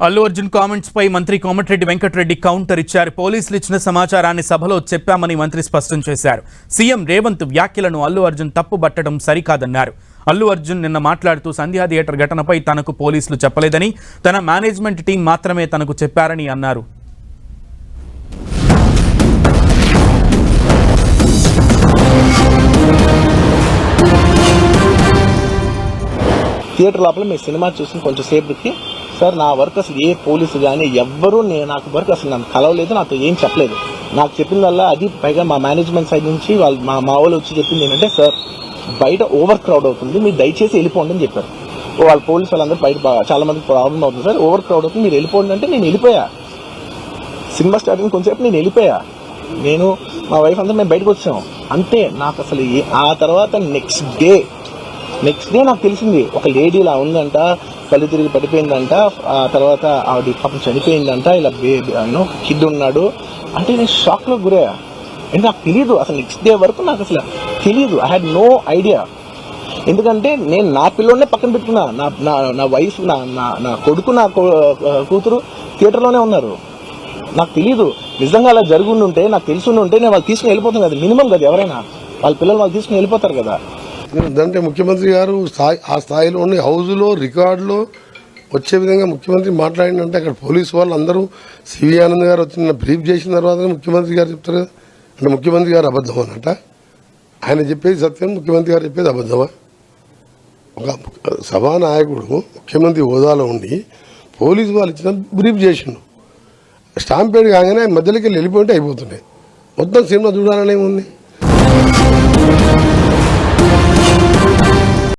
Allu Arjun comments పై మంత్రి Komatireddy Venkatareddy counter ఇచ్చారు. పోలీసులు ఇచ్చిన సమాచారాన్ని సభలో చెప్పామని మంత్రి స్పష్టం చేశారు. సీఎం రేవంత్ వ్యాఖ్యలను అల్లు అర్జున్ తప్పుబట్టడం సరికాదన్నారు. అల్లు అర్జున్ నిన్న మాట్లాడుతూ సంధ్యా థియేటర్ ఘటనపై తనకు పోలీసులు చెప్పలేదని, తన మేనేజ్మెంట్ టీం మాత్రమే తనకు చెప్పారని అన్నారు. థియేటర్ లోపల మీ సినిమా చూసి కొంచెం సేపుకి సార్ నా వర్క్ అసలు ఏ పోలీసు కానీ ఎవ్వరూ నాకు వర్క్ అసలు నన్ను కలవలేదు, నాతో ఏం చెప్పలేదు. నాకు చెప్పిందల్లా అది పైగా మా మేనేజ్మెంట్ సైడ్ నుంచి వాళ్ళు మా వాళ్ళు వచ్చి చెప్పింది ఏంటంటే సార్ బయట ఓవర్ క్రౌడ్ అవుతుంది, మీరు దయచేసి వెళ్ళిపోండి అని చెప్పారు. వాళ్ళ పోలీసు వాళ్ళందరూ బయట చాలా మందికి ప్రాబ్లం అవుతుంది సార్, ఓవర్ క్రౌడ్ అవుతుంది, మీరు వెళ్ళిపోండి అంటే నేను వెళ్ళిపోయా. సినిమా స్టార్టింగ్ కొంచెంసేపు నేను వెళ్ళిపోయా. నేను మా వైఫ్ అందరూ మేము బయటకు వచ్చాము అంతే. నాకు అసలు ఆ తర్వాత నెక్స్ట్ డే నాకు తెలిసింది ఒక లేడీ ఇలా ఉందంట, కళ్ళు తిరిగి పడిపోయిందంట, ఆ తర్వాత ఆవిడ పాపం చనిపోయిందంట, ఇలా కిడ్ ఉన్నాడు అంటే నేను షాక్లో గురయ్యా. అంటే నాకు తెలియదు అసలు నెక్స్ట్ డే వరకు నాకు అసలు తెలియదు. I had no idea. ఎందుకంటే నేను నా పిల్లోనే పక్కన పెట్టుకున్నా, నా వైఫ్ నా కొడుకు నా కూతురు థియేటర్లోనే ఉన్నారు. నాకు తెలియదు. నిజంగా అలా జరుగుండుంటే నాకు తెలుసుంటే నేను వాళ్ళు తీసుకుని వెళ్ళిపోతాను కదా, మినిమం కదా, ఎవరైనా వాళ్ళ పిల్లలు వాళ్ళు తీసుకుని వెళ్ళిపోతారు కదా. అంటే ముఖ్యమంత్రి గారు ఆ స్థాయిలో ఉన్న హౌజ్లో రికార్డులో వచ్చే విధంగా ముఖ్యమంత్రి మాట్లాడినంటే అక్కడ పోలీసు వాళ్ళు అందరూ సివి ఆనంద్ గారు వచ్చిన బ్రీఫ్ చేసిన తర్వాత ముఖ్యమంత్రి గారు చెప్తారు కదా. అంటే ముఖ్యమంత్రి గారు అబద్ధం అన్నట, ఆయన చెప్పేది సత్యం, ముఖ్యమంత్రి గారు చెప్పేది అబద్ధమా? ఒక సభానాయకుడు ముఖ్యమంత్రి హోదాలో ఉండి పోలీసు వాళ్ళు ఇచ్చిన బ్రీఫ్ చేసిండు, స్టాంపేడ్ కాగానే మధ్యలోకి వెళ్ళి వెళ్ళిపోయింటే అయిపోతున్నాయి. మొత్తం సినిమా చూడాలనే ఉంది.